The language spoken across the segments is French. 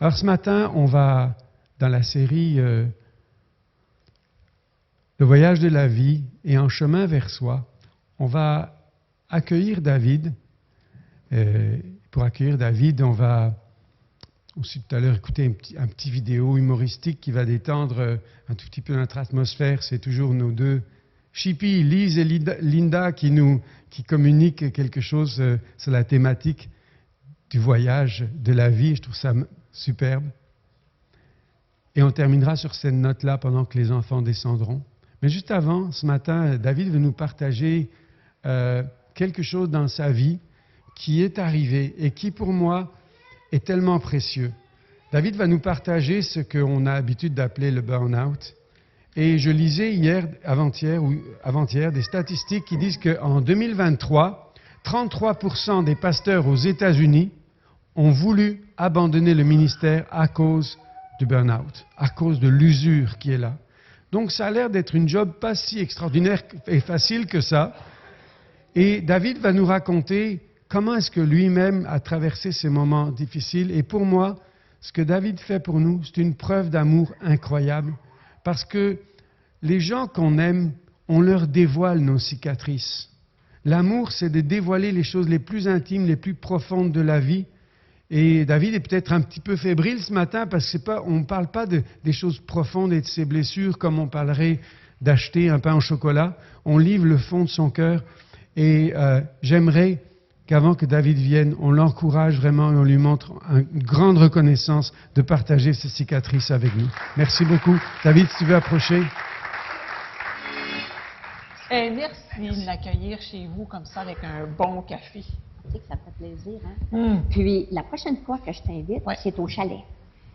Alors ce matin, on va, dans la série Le voyage de la vie et en chemin vers soi, on va accueillir David. Pour accueillir David, on va aussi tout à l'heure écouter un petit vidéo humoristique qui va détendre un tout petit peu notre atmosphère. C'est toujours nos deux chippies, Lise et Linda, qui communiquent quelque chose sur la thématique du voyage de la vie. Je trouve ça superbe. Et on terminera sur cette note-là pendant que les enfants descendront. Mais juste avant, ce matin, David veut nous partager quelque chose dans sa vie qui est arrivé et qui, pour moi, est tellement précieux. David va nous partager ce qu'on a l'habitude d'appeler le burn-out. Et je lisais avant-hier, des statistiques qui disent qu'en 2023, 33% des pasteurs aux États-Unis ont voulu abandonner le ministère à cause du burn-out, à cause de l'usure qui est là. Donc ça a l'air d'être une job pas si extraordinaire et facile que ça. Et David va nous raconter comment est-ce que lui-même a traversé ces moments difficiles. Et pour moi, ce que David fait pour nous, c'est une preuve d'amour incroyable. Parce que les gens qu'on aime, on leur dévoile nos cicatrices. L'amour, c'est de dévoiler les choses les plus intimes, les plus profondes de la vie. Et David est peut-être un petit peu fébrile ce matin parce qu'on ne parle pas des choses profondes et de ses blessures comme on parlerait d'acheter un pain au chocolat. On livre le fond de son cœur. Et j'aimerais qu'avant que David vienne, on l'encourage vraiment et on lui montre une grande reconnaissance de partager ses cicatrices avec nous. Merci beaucoup. David, si tu veux approcher. Merci de l'accueillir chez vous comme ça avec un bon café. Tu sais que ça me fait plaisir, hein? Puis, la prochaine fois que je t'invite, c'est au chalet.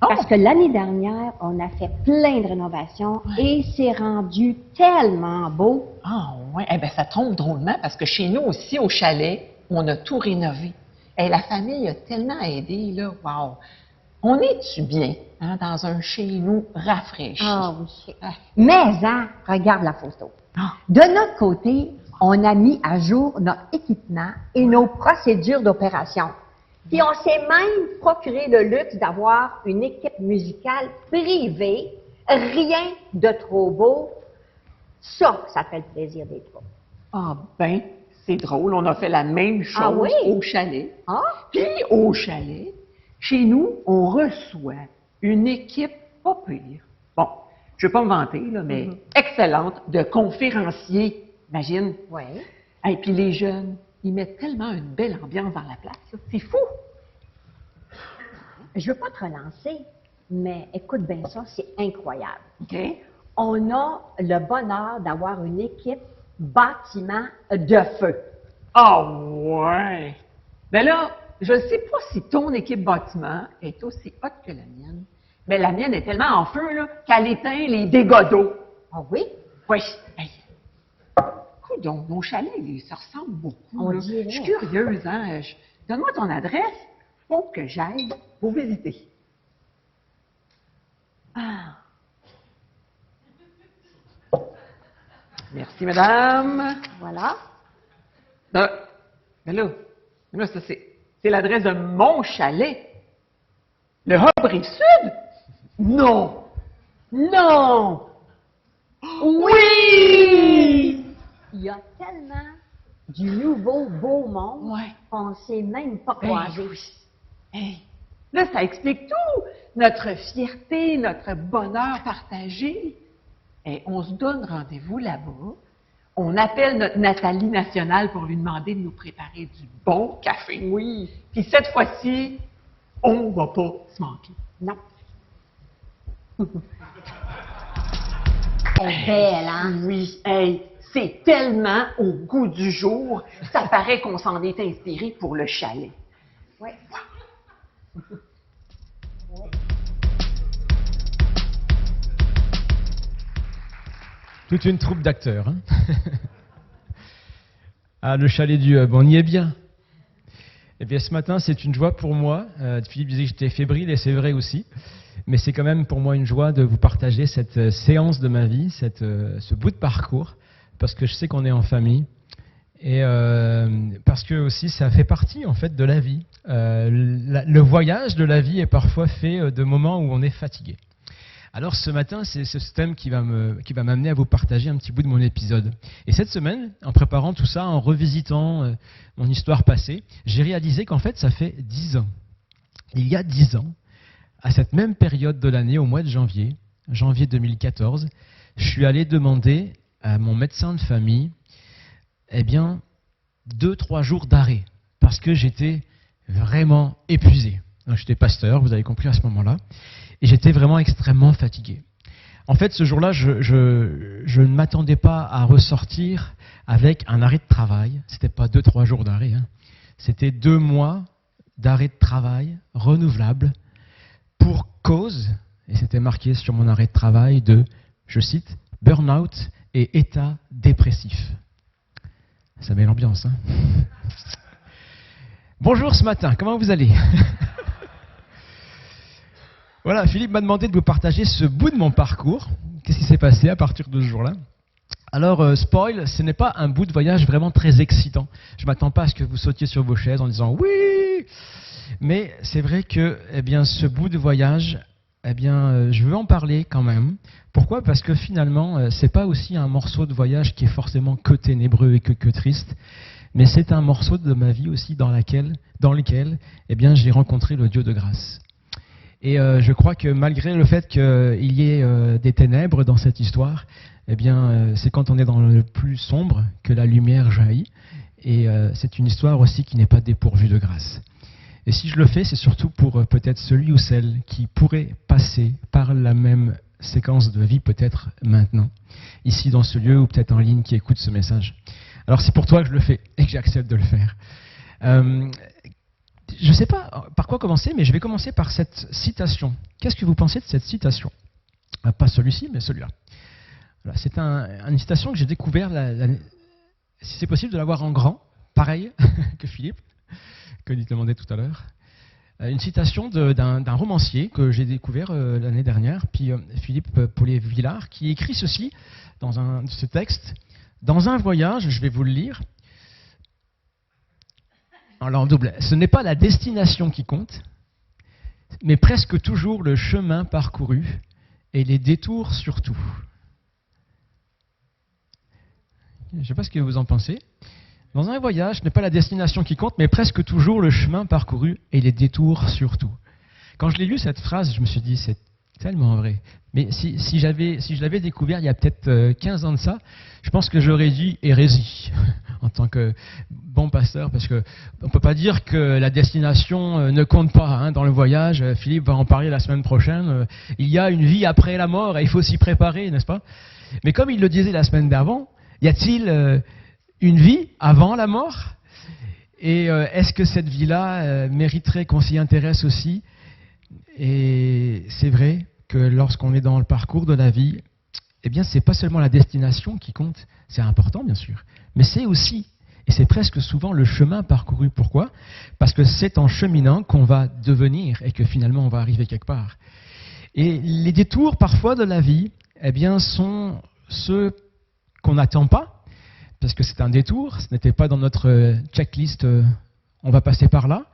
Oh! Parce que l'année dernière, on a fait plein de rénovations et c'est rendu tellement beau. Ah oui, eh bien ça tombe drôlement parce que chez nous aussi, au chalet, on a tout rénové. Et la famille a tellement aidé, là, wow! On est-tu bien, hein, dans un chez nous rafraîchi? Ah oui. Mais, hein, regarde la photo. De notre côté, on a mis à jour notre équipement et nos procédures d'opération. Puis on s'est même procuré le luxe d'avoir une équipe musicale privée, rien de trop beau. Ça fait le plaisir des trois. Ah ben, c'est drôle, on a fait la même chose au chalet. Puis au chalet, chez nous, on reçoit une équipe pas pire. Bon, je ne vais pas me vanter, là, mais excellente, de conférenciers. Imagine. Oui. Et puis les jeunes, ils mettent tellement une belle ambiance dans la place. C'est fou. Je veux pas te relancer, mais écoute bien ça, c'est incroyable. OK. On a le bonheur d'avoir une équipe bâtiment de feu. Ah ouais. Ben là, je ne sais pas si ton équipe bâtiment est aussi haute que la mienne. Mais la mienne est tellement en feu là, qu'elle éteint les dégâts d'eau. Ah oui? Oui. Hey. Coudonc, nos chalets, ça ressemble beaucoup. On là. dirait. Je suis curieuse, hein? Donne-moi ton adresse. Faut que j'aille vous visiter. Ah. Merci, madame. Voilà. Mais là, ça, c'est l'adresse de mon chalet. Le Hub Rive-Sud? Non! Non! Oui! Il y a tellement du nouveau beau monde qu'on ne s'est même pas croisé. Hey. Là, ça explique tout. Notre fierté, notre bonheur partagé. Et on se donne rendez-vous là-bas. On appelle notre Nathalie nationale pour lui demander de nous préparer du bon café. Oui. Puis cette fois-ci, on va pas se manquer. Non. Elle est belle, hein? Oui. Hey, c'est tellement au goût du jour. Ça paraît qu'on s'en est inspiré pour le chalet. Oui. Toute une troupe d'acteurs. Hein. Le chalet du Hub, on y est bien. Eh bien, ce matin, c'est une joie pour moi. Philippe disait que j'étais fébrile, et c'est vrai aussi. Mais c'est quand même pour moi une joie de vous partager cette séance de ma vie, ce bout de parcours, parce que je sais qu'on est en famille. Et parce que aussi ça fait partie en fait de la vie. Le voyage de la vie est parfois fait de moments où on est fatigué. Alors ce matin, c'est ce thème qui va m'amener à vous partager un petit bout de mon épisode. Et cette semaine, en préparant tout ça, en revisitant mon histoire passée, j'ai réalisé qu'en fait ça fait 10 ans. Il y a 10 ans, à cette même période de l'année, au mois de janvier 2014, je suis allé demander à mon médecin de famille 2-3 jours d'arrêt, parce que j'étais vraiment épuisé. J'étais pasteur, vous avez compris à ce moment-là, et j'étais vraiment extrêmement fatigué. En fait, ce jour-là, je ne m'attendais pas à ressortir avec un arrêt de travail. C'était pas 2-3 jours d'arrêt, c'était 2 mois d'arrêt de travail renouvelable pour cause, et c'était marqué sur mon arrêt de travail, de, je cite, burn-out et état dépressif. Ça met l'ambiance, Bonjour ce matin, comment vous allez? Voilà, Philippe m'a demandé de vous partager ce bout de mon parcours. Qu'est-ce qui s'est passé à partir de ce jour-là? Alors, spoil, ce n'est pas un bout de voyage vraiment très excitant. Je ne m'attends pas à ce que vous sautiez sur vos chaises en disant « oui ». Mais c'est vrai que ce bout de voyage, je veux en parler quand même. Pourquoi? Parce que finalement, ce n'est pas aussi un morceau de voyage qui est forcément que ténébreux et que triste, mais c'est un morceau de ma vie aussi dans lequel j'ai rencontré le Dieu de grâce. Et je crois que malgré le fait qu'il y ait des ténèbres dans cette histoire, c'est quand on est dans le plus sombre que la lumière jaillit. Et c'est une histoire aussi qui n'est pas dépourvue de grâce. Et si je le fais, c'est surtout pour peut-être celui ou celle qui pourrait passer par la même séquence de vie, peut-être maintenant, ici dans ce lieu ou peut-être en ligne qui écoute ce message. Alors c'est pour toi que je le fais et que j'accepte de le faire. Je ne sais pas par quoi commencer, mais je vais commencer par cette citation. Qu'est-ce que vous pensez de cette citation? Pas celui-ci, mais celui-là. Voilà, c'est une citation que j'ai découvert, si c'est possible de l'avoir en grand, pareil que Philippe, que il demandait tout à l'heure. Une citation d'un romancier que j'ai découvert l'année dernière, puis Philippe Paulet-Villard, qui écrit ceci dans ce texte. Dans un voyage, je vais vous le lire, alors en double, ce n'est pas la destination qui compte, mais presque toujours le chemin parcouru et les détours surtout. Je ne sais pas ce que vous en pensez. Dans un voyage, ce n'est pas la destination qui compte, mais presque toujours le chemin parcouru et les détours surtout. Quand je l'ai lu cette phrase, je me suis dit, c'est tellement vrai. Mais si je l'avais découvert il y a peut-être 15 ans de ça, je pense que j'aurais dit hérésie en tant que bon pasteur, parce qu'on ne peut pas dire que la destination ne compte pas dans le voyage. Philippe va en parler la semaine prochaine. Il y a une vie après la mort et il faut s'y préparer, n'est-ce pas? Mais comme il le disait la semaine d'avant, y a-t-il une vie avant la mort? Et est-ce que cette vie-là mériterait qu'on s'y intéresse aussi? Et c'est vrai que lorsqu'on est dans le parcours de la vie, c'est pas seulement la destination qui compte, c'est important bien sûr, mais c'est aussi, et c'est presque souvent le chemin parcouru. Pourquoi? Parce que c'est en cheminant qu'on va devenir et que finalement on va arriver quelque part. Et les détours parfois de la vie, sont ceux qu'on n'attend pas, parce que c'est un détour, ce n'était pas dans notre checklist, on va passer par là,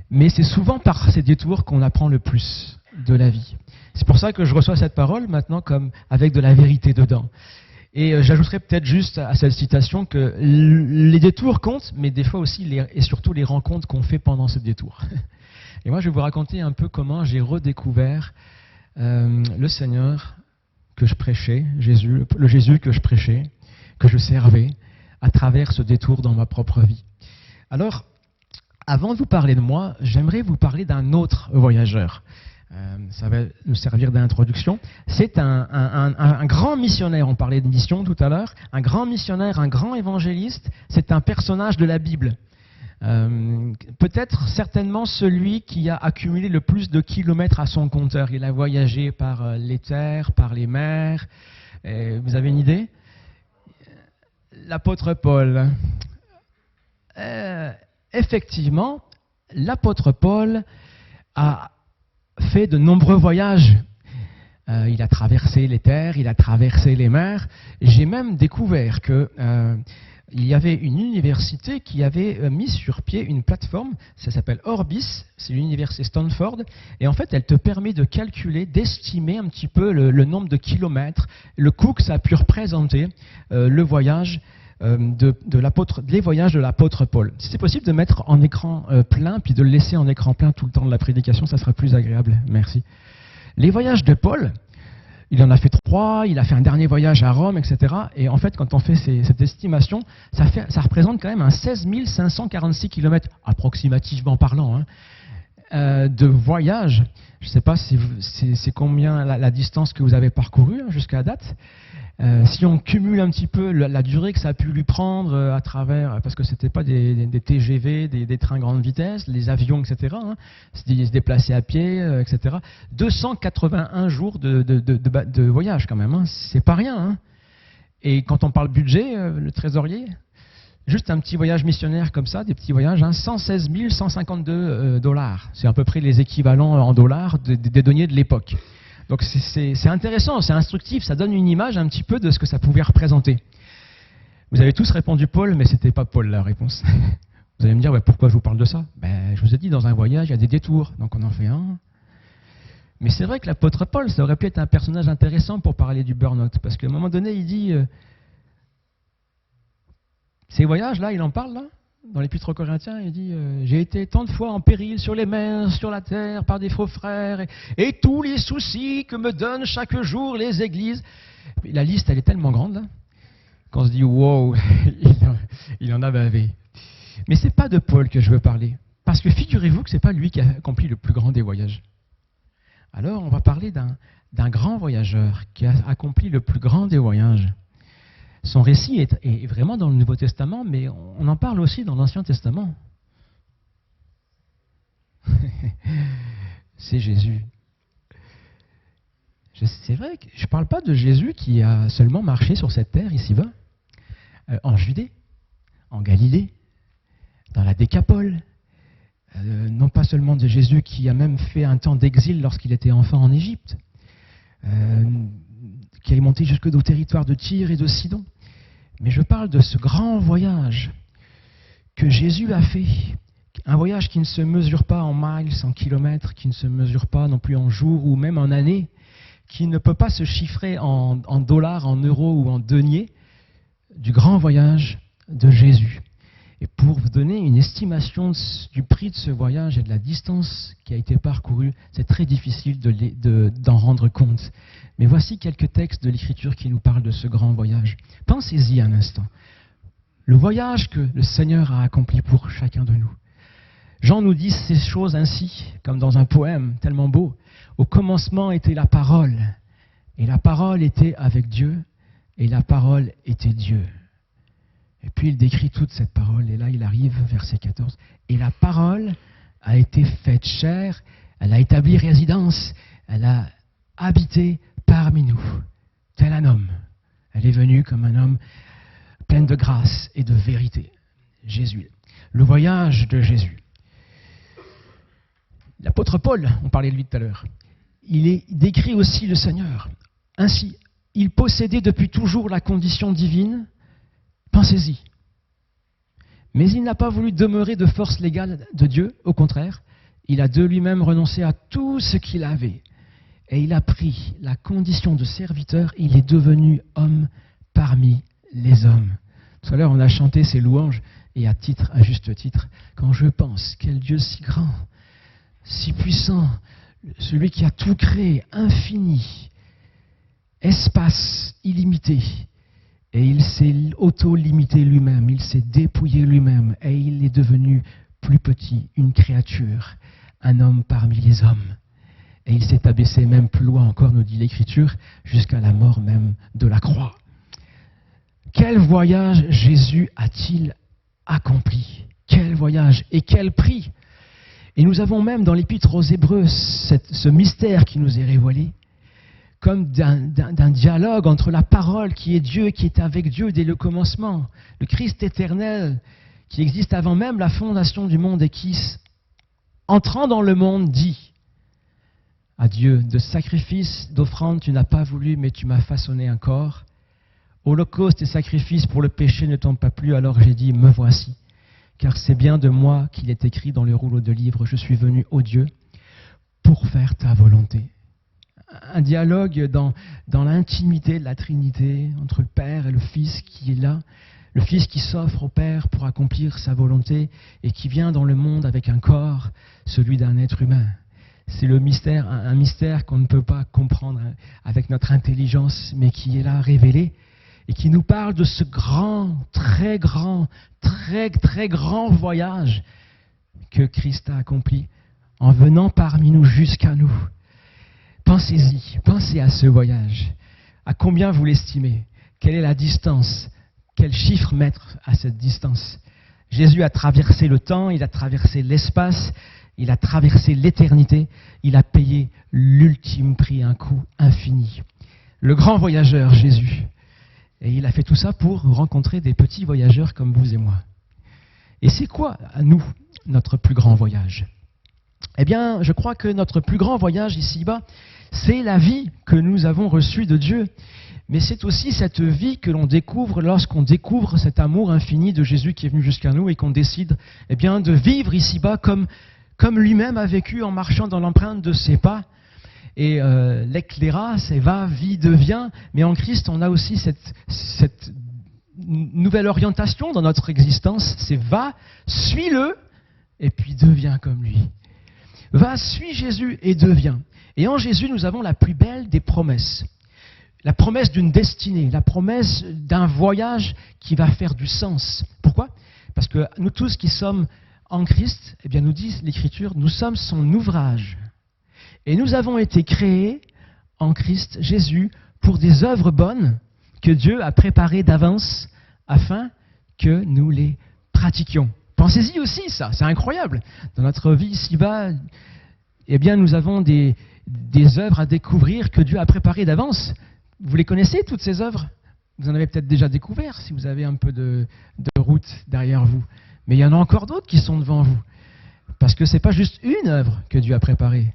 mais c'est souvent par ces détours qu'on apprend le plus de la vie. C'est pour ça que je reçois cette parole maintenant comme avec de la vérité dedans. Et j'ajouterais peut-être juste à cette citation que les détours comptent, mais des fois aussi et surtout les rencontres qu'on fait pendant ce détour. Et moi, je vais vous raconter un peu comment j'ai redécouvert le Seigneur que je prêchais, le Jésus que je prêchais, que je servais, à travers ce détour dans ma propre vie. Alors, avant de vous parler de moi, j'aimerais vous parler d'un autre voyageur. Ça va nous servir d'introduction. C'est un grand missionnaire, on parlait de mission tout à l'heure, un grand missionnaire, un grand évangéliste, c'est un personnage de la Bible. Peut-être certainement celui qui a accumulé le plus de kilomètres à son compteur. Il a voyagé par les terres, par les mers. Vous avez une idée? L'apôtre Paul. Effectivement, l'apôtre Paul a fait de nombreux voyages. Il a traversé les terres, il a traversé les mers. J'ai même découvert que il y avait une université qui avait mis sur pied une plateforme, ça s'appelle Orbis, c'est l'université Stanford, et en fait elle te permet de calculer, d'estimer un petit peu le nombre de kilomètres, le coût que ça a pu représenter, le voyage les voyages de l'apôtre Paul. Si c'est possible de mettre en écran plein, puis de le laisser en écran plein tout le temps de la prédication, ça sera plus agréable, merci. Les voyages de Paul, il en a fait 3, il a fait un dernier voyage à Rome, etc. Et en fait, quand on fait cette estimation, ça représente quand même un 16 546 km, approximativement parlant, de voyage. Je ne sais pas si c'est combien la distance que vous avez parcourue jusqu'à date. Si on cumule un petit peu la durée que ça a pu lui prendre à travers, parce que ce n'était pas des TGV, des trains grande vitesse, les avions, etc., se déplacer à pied, etc. 281 jours de voyage quand même, c'est pas rien. Et quand on parle budget, le trésorier, juste un petit voyage missionnaire comme ça, des petits voyages, 116 152 $. C'est à peu près les équivalents en dollars des deniers de l'époque. Donc c'est intéressant, c'est instructif, ça donne une image un petit peu de ce que ça pouvait représenter. Vous avez tous répondu Paul, mais ce n'était pas Paul la réponse. Vous allez me dire, ouais, pourquoi je vous parle de ça? Je vous ai dit, dans un voyage, il y a des détours, donc on en fait un. Mais c'est vrai que l'apôtre Paul, ça aurait pu être un personnage intéressant pour parler du burn-out, parce qu'à un moment donné, il dit, ces voyages-là, il en parle là dans l'Épître aux Corinthiens, il dit j'ai été tant de fois en péril sur les mers, sur la terre, par des faux frères, et tous les soucis que me donnent chaque jour les églises. La liste, elle est tellement grande qu'on se dit wow, il en a bavé. Mais c'est pas de Paul que je veux parler, parce que figurez-vous que c'est pas lui qui a accompli le plus grand des voyages. Alors, on va parler d'un grand voyageur qui a accompli le plus grand des voyages. Son récit est vraiment dans le Nouveau Testament, mais on en parle aussi dans l'Ancien Testament. C'est Jésus. C'est vrai que je ne parle pas de Jésus qui a seulement marché sur cette terre ici-bas, en Judée, en Galilée, dans la Décapole. Non pas seulement de Jésus qui a même fait un temps d'exil lorsqu'il était enfant en Égypte, qui est monté jusque au territoire de Tyr et de Sidon. Mais je parle de ce grand voyage que Jésus a fait, un voyage qui ne se mesure pas en miles, en kilomètres, qui ne se mesure pas non plus en jours ou même en années, qui ne peut pas se chiffrer en dollars, en euros ou en deniers, du grand voyage de Jésus. Et pour vous donner une estimation du prix de ce voyage et de la distance qui a été parcourue, c'est très difficile d'en rendre compte. Mais voici quelques textes de l'Écriture qui nous parlent de ce grand voyage. Pensez-y un instant. Le voyage que le Seigneur a accompli pour chacun de nous. Jean nous dit ces choses ainsi, comme dans un poème tellement beau. Au commencement était la parole, et la parole était avec Dieu, et la parole était Dieu. Et puis il décrit toute cette parole, et là il arrive, verset 14. Et la parole a été faite chair, elle a établi résidence, elle a habité parmi nous, tel un homme. Elle est venue comme un homme plein de grâce et de vérité. Jésus. Le voyage de Jésus. L'apôtre Paul, on parlait de lui tout à l'heure, il décrit aussi le Seigneur. Ainsi, il possédait depuis toujours la condition divine. Pensez-y. Mais il n'a pas voulu demeurer de force légale de Dieu, au contraire, il a de lui-même renoncé à tout ce qu'il avait. Et il a pris la condition de serviteur, il est devenu homme parmi les hommes. Tout à l'heure, on a chanté ces louanges, et à juste titre, quand je pense, quel Dieu si grand, si puissant, celui qui a tout créé, infini, espace illimité, et il s'est auto-limité lui-même, il s'est dépouillé lui-même, et il est devenu plus petit, une créature, un homme parmi les hommes. Et il s'est abaissé même plus loin encore, nous dit l'Écriture, jusqu'à la mort même de la croix. Quel voyage Jésus a-t-il accompli? Quel voyage et quel prix? Et nous avons même dans l'Épître aux Hébreux ce mystère qui nous est révélé, comme d'un dialogue entre la parole qui est Dieu, qui est avec Dieu dès le commencement, le Christ éternel qui existe avant même la fondation du monde et qui, entrant dans le monde, dit à Dieu, de sacrifice, d'offrande, tu n'as pas voulu, mais tu m'as façonné un corps. Holocauste et sacrifice pour le péché ne t'ont pas plu, alors j'ai dit, me voici. Car c'est bien de moi qu'il est écrit dans le rouleau de livres, je suis venu, ô Dieu, pour faire ta volonté. Un dialogue dans l'intimité de la Trinité, entre le Père et le Fils qui est là, le Fils qui s'offre au Père pour accomplir sa volonté et qui vient dans le monde avec un corps, celui d'un être humain. C'est le mystère, un mystère qu'on ne peut pas comprendre avec notre intelligence, mais qui est là révélé et qui nous parle de ce grand, très grand voyage que Christ a accompli en venant parmi nous jusqu'à nous. Pensez-y, pensez à ce voyage. À combien vous l'estimez? Quelle est la distance? Quel chiffre mettre à cette distance? Jésus a traversé le temps, il a traversé l'espace, il a traversé l'éternité, il a payé l'ultime prix, un coût infini. Le grand voyageur, Jésus. Et il a fait tout ça pour rencontrer des petits voyageurs comme vous et moi. Et c'est quoi, à nous, notre plus grand voyage? Eh bien, je crois que notre plus grand voyage ici-bas, c'est la vie que nous avons reçue de Dieu. Mais c'est aussi cette vie que l'on découvre lorsqu'on découvre cet amour infini de Jésus qui est venu jusqu'à nous et qu'on décide eh bien, de vivre ici-bas comme lui-même a vécu en marchant dans l'empreinte de ses pas. Et l'éclaira, c'est va, vie, devient. Mais en Christ, on a aussi cette nouvelle orientation dans notre existence. C'est va, suis-le, et puis deviens comme lui. Va, suis Jésus et deviens. Et en Jésus, nous avons la plus belle des promesses. La promesse d'une destinée, la promesse d'un voyage qui va faire du sens. Pourquoi? Parce que nous tous qui sommes en Christ, eh bien nous dit l'Écriture, nous sommes son ouvrage. Et nous avons été créés en Christ Jésus pour des œuvres bonnes que Dieu a préparées d'avance afin que nous les pratiquions. Pensez-y aussi, ça, c'est incroyable. Dans notre vie ici-bas, eh bien nous avons des œuvres à découvrir que Dieu a préparées d'avance. Vous les connaissez, toutes ces œuvres? Vous en avez peut-être déjà découvert si vous avez un peu de route derrière vous. Mais il y en a encore d'autres qui sont devant vous. Parce que ce n'est pas juste une œuvre que Dieu a préparée,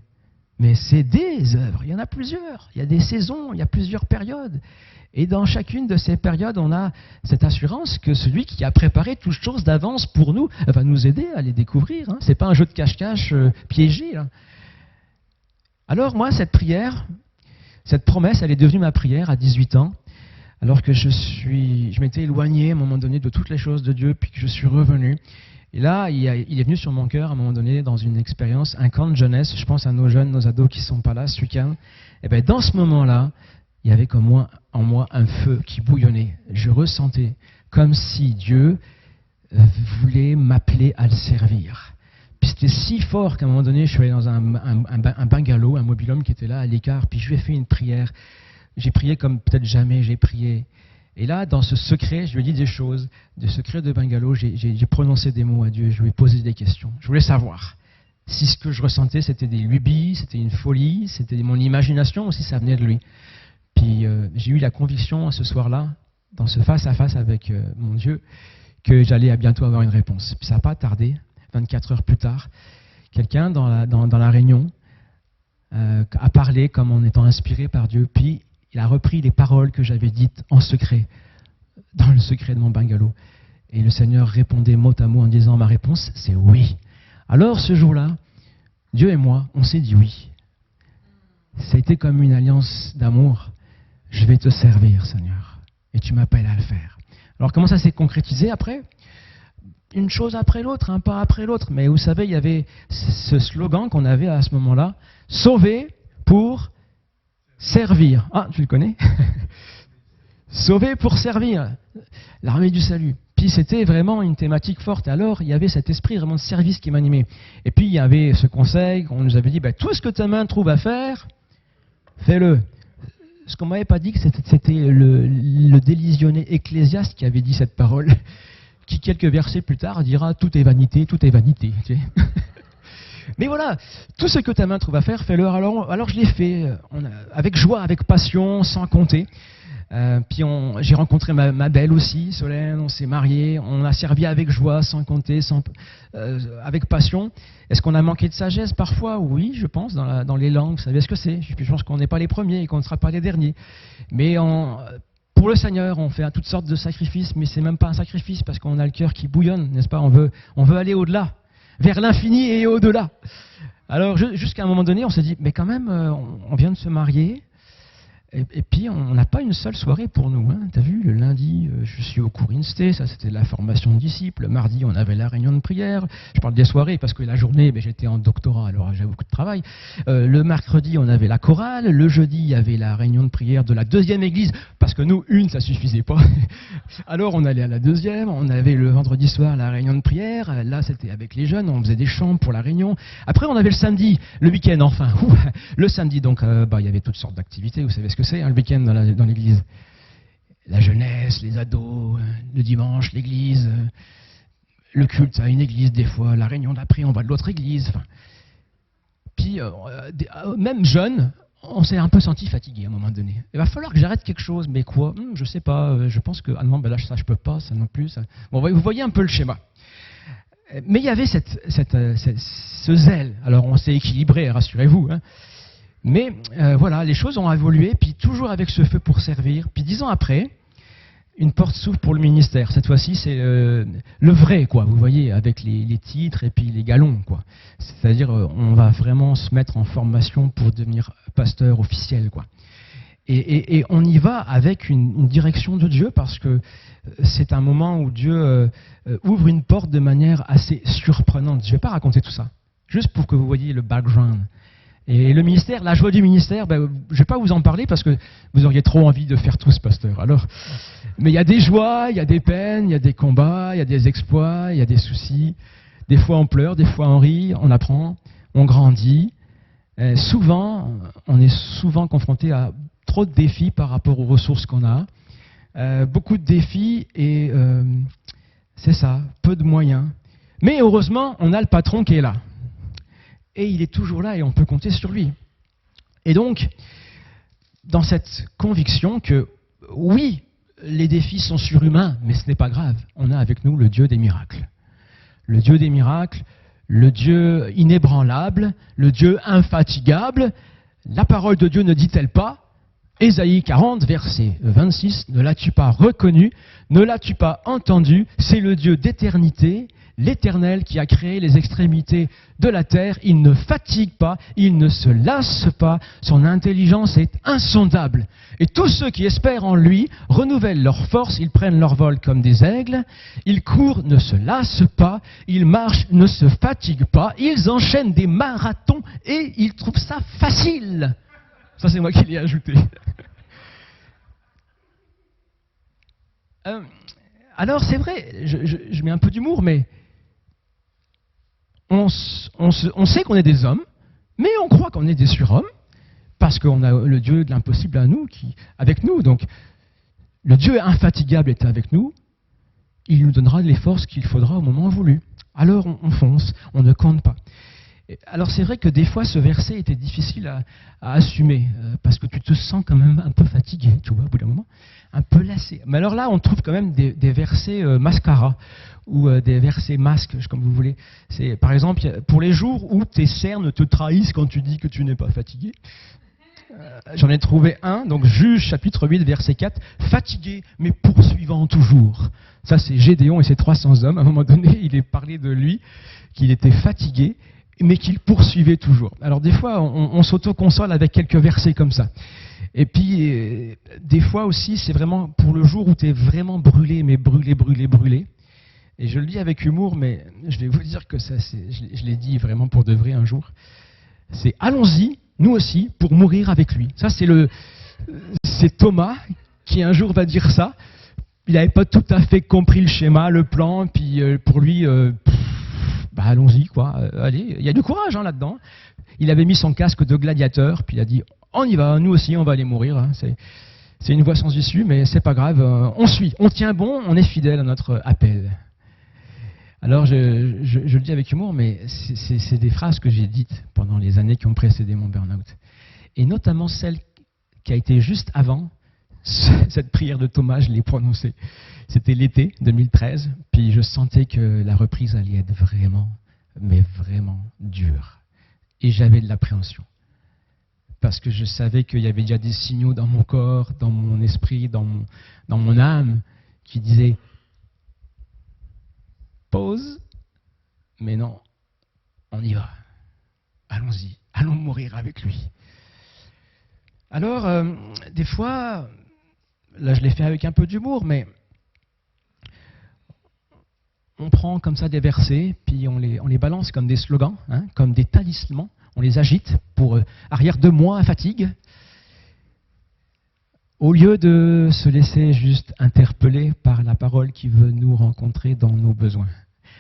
mais c'est des œuvres. Il y en a plusieurs. Il y a des saisons, il y a plusieurs périodes. Et dans chacune de ces périodes, on a cette assurance que celui qui a préparé toutes choses d'avance pour nous va nous aider à les découvrir. Ce n'est pas un jeu de cache-cache piégé. Là. Alors moi, cette prière, cette promesse, elle est devenue ma prière à 18 ans, alors que je m'étais éloigné à un moment donné de toutes les choses de Dieu, puis que je suis revenu. Et là, il est venu sur mon cœur à un moment donné dans une expérience, un camp de jeunesse, je pense à nos jeunes, nos ados qui ne sont pas là ce week-end. Et bien dans ce moment-là, il y avait comme en moi un feu qui bouillonnait. Je ressentais comme si Dieu voulait m'appeler à le servir. Puis c'était si fort qu'à un moment donné, je suis allé dans un bungalow, un mobil-home qui était là à l'écart, puis je lui ai fait une prière. J'ai prié comme peut-être jamais j'ai prié. Et là, dans ce secret, je lui ai dit des choses. De secret de bungalow, j'ai prononcé des mots à Dieu, je lui ai posé des questions. Je voulais savoir si ce que je ressentais, c'était des lubies, c'était une folie, c'était mon imagination ou si ça venait de lui. Puis j'ai eu la conviction ce soir-là, dans ce face-à-face avec mon Dieu, que j'allais bientôt avoir une réponse. Puis ça n'a pas tardé. 24 heures plus tard, quelqu'un dans la réunion a parlé comme en étant inspiré par Dieu, puis il a repris les paroles que j'avais dites en secret, dans le secret de mon bungalow. Et le Seigneur répondait mot à mot en disant, ma réponse, c'est oui. Alors ce jour-là, Dieu et moi, on s'est dit oui. Ça a été comme une alliance d'amour. Je vais te servir, Seigneur, et tu m'appelles à le faire. Alors comment ça s'est concrétisé après ? Une chose après l'autre, un pas après l'autre. Mais vous savez, il y avait ce slogan qu'on avait à ce moment-là, « Sauver pour servir ». Ah, tu le connais ? Sauver pour servir, l'armée du salut. Puis c'était vraiment une thématique forte. Alors, il y avait cet esprit vraiment de service qui m'animait. Et puis, il y avait ce conseil, on nous avait dit, tout ce que ta main trouve à faire, fais-le. Ce qu'on ne m'avait pas dit, c'était le délusionné Ecclésiaste qui avait dit cette parole. Qui quelques versets plus tard dira « Tout est vanité, tout est vanité ». Tu sais. Mais voilà, tout ce que ta main trouve à faire, fais-le. Alors je l'ai fait avec joie, avec passion, sans compter. Puis j'ai rencontré ma belle aussi, Solène, on s'est mariés, on a servi avec joie, sans compter, avec passion. Est-ce qu'on a manqué de sagesse parfois? Oui, je pense, dans les langues. Vous savez ce que c'est? Je pense qu'on n'est pas les premiers et qu'on ne sera pas les derniers. Mais pour le Seigneur, on fait toutes sortes de sacrifices, mais c'est même pas un sacrifice parce qu'on a le cœur qui bouillonne, n'est-ce pas? On veut aller au-delà, vers l'infini et au-delà. Alors jusqu'à un moment donné, on s'est dit, mais quand même, on vient de se marier. Et puis, on n'a pas une seule soirée pour nous. Hein. Tu as vu, le lundi, je suis au cours Insté, ça c'était la formation de disciples. Le mardi, on avait la réunion de prière. Je parle des soirées parce que la journée, j'étais en doctorat, alors j'avais beaucoup de travail. Le mercredi, on avait la chorale. Le jeudi, il y avait la réunion de prière de la deuxième église, parce que nous, une, ça suffisait pas. Alors, on allait à la deuxième. On avait le vendredi soir la réunion de prière. Là, c'était avec les jeunes. On faisait des chants pour la réunion. Après, on avait le samedi, le week-end, enfin. Le samedi, donc, il y avait toutes sortes d'activités. Vous savez ce que c'est, le week-end dans l'église. La jeunesse, les ados, le dimanche, l'église, le culte à une église des fois, la réunion d'après, on va de l'autre église. Enfin. Puis, même jeune, on s'est un peu senti fatigué à un moment donné. Il va falloir que j'arrête quelque chose, mais quoi? Je sais pas, je pense que, non, là, ça je peux pas, ça non plus. Ça. Bon, vous voyez un peu le schéma. Mais il y avait ce zèle. Alors, on s'est équilibré, rassurez-vous, hein. Mais voilà, les choses ont évolué, puis toujours avec ce feu pour servir. Puis 10 ans après, une porte s'ouvre pour le ministère. Cette fois-ci, c'est le vrai, quoi. Vous voyez, avec les titres et puis les galons, quoi. C'est-à-dire, on va vraiment se mettre en formation pour devenir pasteur officiel, quoi. Et on y va avec une direction de Dieu, parce que c'est un moment où Dieu ouvre une porte de manière assez surprenante. Je ne vais pas raconter tout ça, juste pour que vous voyez le background. Et le ministère, la joie du ministère, je ne vais pas vous en parler parce que vous auriez trop envie de faire tout ce pasteur. Alors, mais il y a des joies, il y a des peines, il y a des combats, il y a des exploits, il y a des soucis. Des fois on pleure, des fois on rit, on apprend, on grandit. Souvent, on est souvent confronté à trop de défis par rapport aux ressources qu'on a. Beaucoup de défis et c'est ça, peu de moyens. Mais heureusement, on a le patron qui est là. Et il est toujours là et on peut compter sur lui. Et donc, dans cette conviction que, oui, les défis sont surhumains, mais ce n'est pas grave. On a avec nous le Dieu des miracles. Le Dieu des miracles, le Dieu inébranlable, le Dieu infatigable. La parole de Dieu ne dit-elle pas, Ésaïe 40, verset 26, « Ne l'as-tu pas reconnu, ne l'as-tu pas entendu, c'est le Dieu d'éternité, l'Éternel qui a créé les extrémités de la terre, il ne fatigue pas, il ne se lasse pas, son intelligence est insondable. Et tous ceux qui espèrent en lui renouvellent leur force, ils prennent leur vol comme des aigles, ils courent, ne se lassent pas, ils marchent, ne se fatiguent pas, ils enchaînent des marathons et ils trouvent ça facile. » Ça, c'est moi qui l'ai ajouté. Alors, c'est vrai, je mets un peu d'humour, mais on sait qu'on est des hommes, mais on croit qu'on est des surhommes, parce qu'on a le Dieu de l'impossible avec nous. Donc, le Dieu infatigable est avec nous, il nous donnera les forces qu'il faudra au moment voulu. Alors, on fonce, on ne compte pas. Alors, c'est vrai que des fois, ce verset était difficile à assumer, parce que tu te sens quand même un peu fatigué, tu vois, au bout d'un moment, un peu lassé. Mais alors là, on trouve quand même des versets mascara, ou des versets masques, comme vous voulez. C'est, par exemple, pour les jours où tes cernes te trahissent quand tu dis que tu n'es pas fatigué. J'en ai trouvé un, donc Juge chapitre 8, verset 4, « Fatigué, mais poursuivant toujours ». Ça, c'est Gédéon et ses 300 hommes. À un moment donné, il est parlé de lui, qu'il était fatigué, mais qu'il poursuivait toujours. Alors des fois, on s'auto-console avec quelques versets comme ça. Et puis, des fois aussi, c'est vraiment pour le jour où tu es vraiment brûlé, mais brûlé. Et je le dis avec humour, mais je vais vous dire que ça, je l'ai dit vraiment pour de vrai un jour. C'est « Allons-y, nous aussi, pour mourir avec lui ». Ça, c'est Thomas qui un jour va dire ça. Il n'avait pas tout à fait compris le schéma, le plan, puis pour lui... allons-y, quoi. Allez, il y a du courage là-dedans. Il avait mis son casque de gladiateur, puis il a dit « On y va, nous aussi, on va aller mourir. Hein. » C'est une voie sans issue, mais c'est pas grave. On suit, on tient bon, on est fidèle à notre appel. Alors, je le dis avec humour, mais c'est des phrases que j'ai dites pendant les années qui ont précédé mon burn-out. Et notamment celle qui a été juste avant, cette prière de Thomas, je l'ai prononcée. C'était l'été 2013, puis je sentais que la reprise allait être vraiment, mais vraiment dure. Et j'avais de l'appréhension. parce que je savais qu'il y avait déjà des signaux dans mon corps, dans mon esprit, dans mon âme, qui disaient « Pause, mais non, on y va, allons-y, allons mourir avec lui ». Alors, des fois, là je l'ai fait avec un peu d'humour, mais on prend comme ça des versets, puis on les balance comme des slogans, hein, comme des talismans, on les agite pour arrière de moi à fatigue, au lieu de se laisser juste interpeller par la parole qui veut nous rencontrer dans nos besoins,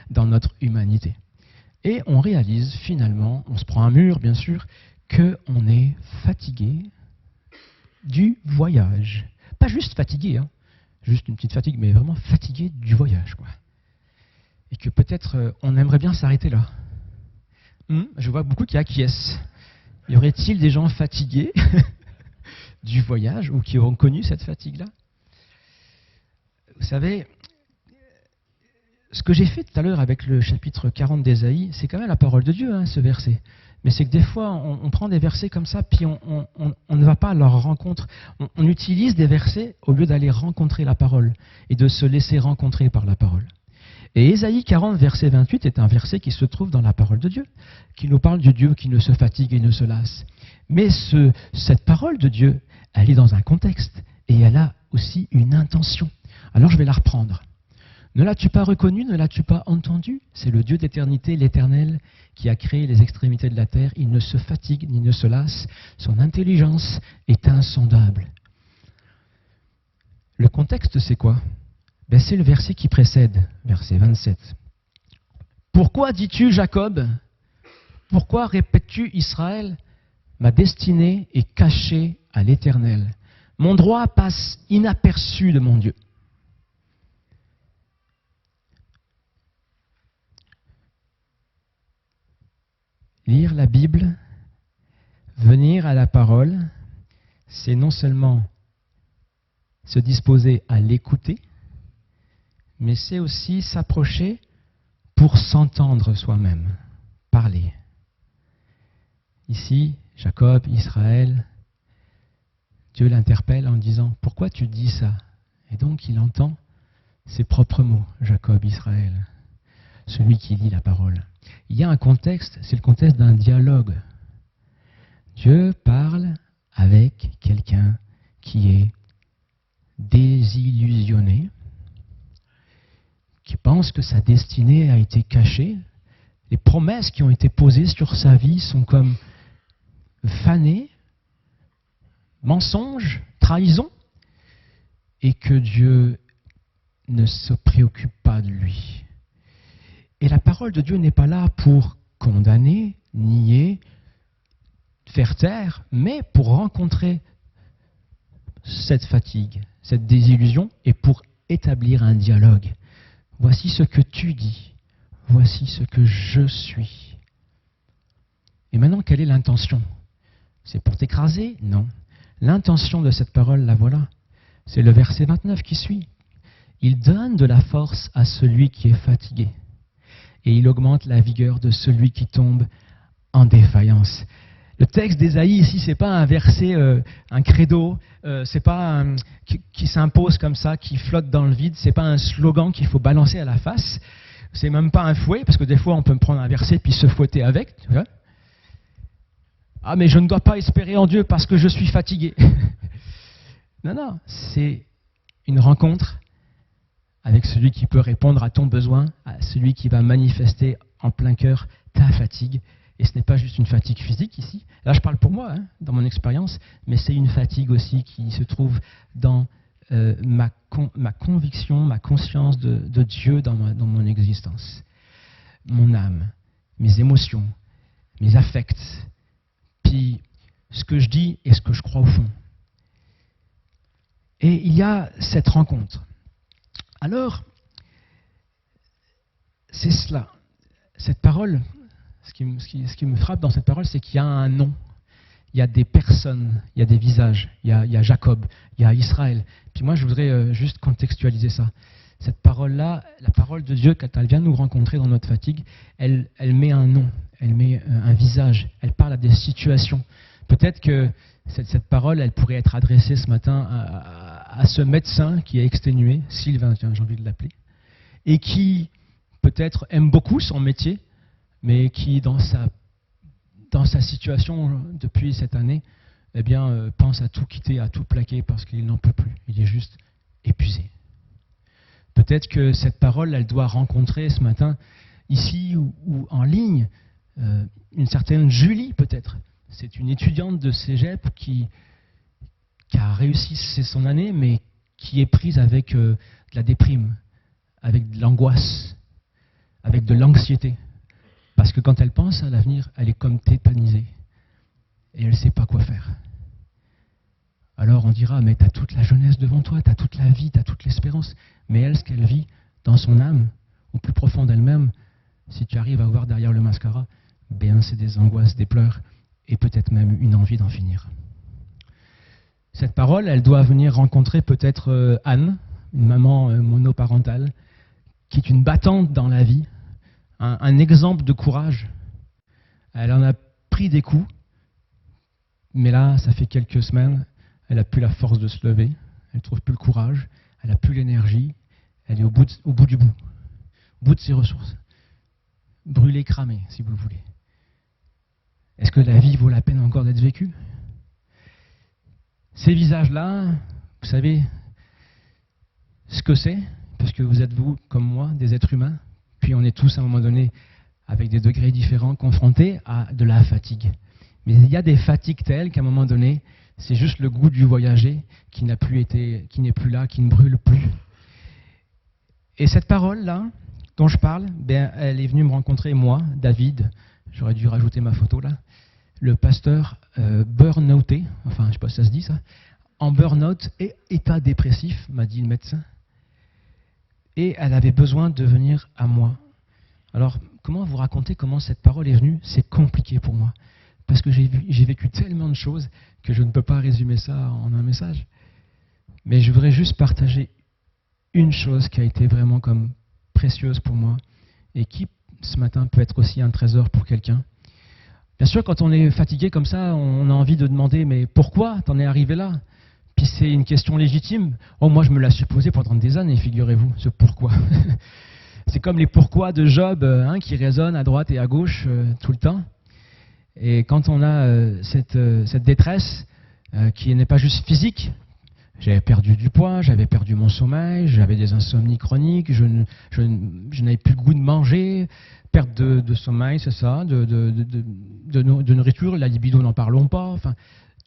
dans notre humanité. Et on réalise finalement, on se prend un mur bien sûr, qu'on est fatigué du voyage. Pas juste fatigué, hein, juste une petite fatigue, mais vraiment fatigué du voyage, quoi. Et que peut-être on aimerait bien s'arrêter là. Je vois beaucoup qui acquiescent. Y aurait-il des gens fatigués du voyage ou qui auront connu cette fatigue-là? Vous savez, ce que j'ai fait tout à l'heure avec le chapitre 40 d'Ésaïe, c'est quand même la parole de Dieu, hein, ce verset. Mais c'est que des fois, on prend des versets comme ça, puis on ne va pas à leur rencontre. On utilise des versets au lieu d'aller rencontrer la parole et de se laisser rencontrer par la parole. Et Ésaïe 40, verset 28 est un verset qui se trouve dans la parole de Dieu, qui nous parle du Dieu qui ne se fatigue et ne se lasse. Mais cette parole de Dieu, elle est dans un contexte et elle a aussi une intention. Alors je vais la reprendre. Ne l'as-tu pas reconnu, ne l'as-tu pas entendu? C'est le Dieu d'éternité, l'Éternel, qui a créé les extrémités de la terre. Il ne se fatigue ni ne se lasse. Son intelligence est insondable. Le contexte, c'est quoi? C'est le verset qui précède, verset 27. Pourquoi dis-tu Jacob? Pourquoi répètes-tu Israël? Ma destinée est cachée à l'Éternel. Mon droit passe inaperçu de mon Dieu. Lire la Bible, venir à la parole, c'est non seulement se disposer à l'écouter, mais c'est aussi s'approcher pour s'entendre soi-même, parler. Ici, Jacob, Israël, Dieu l'interpelle en disant « Pourquoi tu dis ça ?» Et donc il entend ses propres mots, Jacob, Israël, celui qui lit la parole. Il y a un contexte, c'est le contexte d'un dialogue. Dieu parle avec quelqu'un qui est désillusionné, qui pense que sa destinée a été cachée. Les promesses qui ont été posées sur sa vie sont comme fanées, mensonges, trahison, et que Dieu ne se préoccupe pas de lui. Et la parole de Dieu n'est pas là pour condamner, nier, faire taire, mais pour rencontrer cette fatigue, cette désillusion, et pour établir un dialogue. Voici ce que tu dis, voici ce que je suis. Et maintenant, quelle est l'intention? C'est pour t'écraser? Non. L'intention de cette parole, la voilà. C'est le verset 29 qui suit. Il donne de la force à celui qui est fatigué, et il augmente la vigueur de celui qui tombe en défaillance. Le texte d'Ésaïe ici, c'est pas un verset, un credo, c'est pas qui s'impose comme ça, qui flotte dans le vide, c'est pas un slogan qu'il faut balancer à la face, c'est même pas un fouet, parce que des fois on peut me prendre un verset puis se fouetter avec. Tu vois. Ah mais je ne dois pas espérer en Dieu parce que je suis fatigué. Non, c'est une rencontre avec celui qui peut répondre à ton besoin, à celui qui va manifester en plein cœur ta fatigue. Et ce n'est pas juste une fatigue physique ici. Là, je parle pour moi, hein, dans mon expérience, mais c'est une fatigue aussi qui se trouve dans ma conviction, ma conscience de Dieu dans mon existence. Mon âme, mes émotions, mes affects, puis ce que je dis et ce que je crois au fond. Et il y a cette rencontre. Alors, c'est cela. Cette parole, ce qui me frappe dans cette parole, c'est qu'il y a un nom. Il y a des personnes, il y a des visages. Il y a Jacob, il y a Israël. Puis moi, je voudrais juste contextualiser ça. Cette parole-là, la parole de Dieu, quand elle vient nous rencontrer dans notre fatigue, elle met un nom, elle met un visage, elle parle à des situations. Peut-être que cette parole, elle pourrait être adressée ce matin à ce médecin qui est exténué, Sylvain, tiens, j'ai envie de l'appeler, et qui peut-être aime beaucoup son métier, mais qui, dans sa situation depuis cette année, eh bien, pense à tout quitter, à tout plaquer parce qu'il n'en peut plus. Il est juste épuisé. Peut-être que cette parole, elle doit rencontrer ce matin, ici ou en ligne, une certaine Julie, peut-être. C'est une étudiante de cégep qui a réussi son année, mais qui est prise avec de la déprime, avec de l'angoisse, avec de l'anxiété. Parce que quand elle pense à l'avenir, elle est comme tétanisée. Et elle ne sait pas quoi faire. Alors on dira, mais tu as toute la jeunesse devant toi, tu as toute la vie, tu as toute l'espérance. Mais elle, ce qu'elle vit dans son âme, au plus profond d'elle-même, si tu arrives à voir derrière le mascara, ben c'est des angoisses, des pleurs, et peut-être même une envie d'en finir. Cette parole, elle doit venir rencontrer peut-être Anne, une maman monoparentale, qui est une battante dans la vie, un exemple de courage. Elle en a pris des coups, mais là, ça fait quelques semaines, elle n'a plus la force de se lever, elle ne trouve plus le courage, elle n'a plus l'énergie, elle est au bout du bout, au bout de ses ressources. Brûlée, cramée, si vous le voulez. Est-ce que la vie vaut la peine encore d'être vécue? Ces visages-là, vous savez ce que c'est, parce que vous êtes, vous, comme moi, des êtres humains, puis on est tous, à un moment donné, avec des degrés différents, confrontés à de la fatigue. Mais il y a des fatigues telles qu'à un moment donné, c'est juste le goût du voyager qui n'est plus là, qui ne brûle plus. Et cette parole-là, dont je parle, ben, elle est venue me rencontrer, moi, David, j'aurais dû rajouter ma photo là, le pasteur burn-outé, enfin je ne sais pas si ça se dit ça, en burn-out et état dépressif, m'a dit le médecin. Et elle avait besoin de venir à moi. Alors, comment vous raconter comment cette parole est venue? C'est compliqué pour moi. Parce que j'ai vécu tellement de choses que je ne peux pas résumer ça en un message. Mais je voudrais juste partager une chose qui a été vraiment comme précieuse pour moi et qui, ce matin, peut être aussi un trésor pour quelqu'un. Bien sûr, quand on est fatigué comme ça, on a envie de demander « mais pourquoi t'en es arrivé là ?» Puis c'est une question légitime. Oh, moi, je me la suis posée pendant des années, figurez-vous, ce pourquoi. C'est comme les pourquoi de Job qui résonnent à droite et à gauche tout le temps. Et quand on a cette détresse qui n'est pas juste physique, j'avais perdu du poids, j'avais perdu mon sommeil, j'avais des insomnies chroniques, je n'avais plus le goût de manger, perte de sommeil, c'est ça, de nourriture, la libido, n'en parlons pas. Enfin,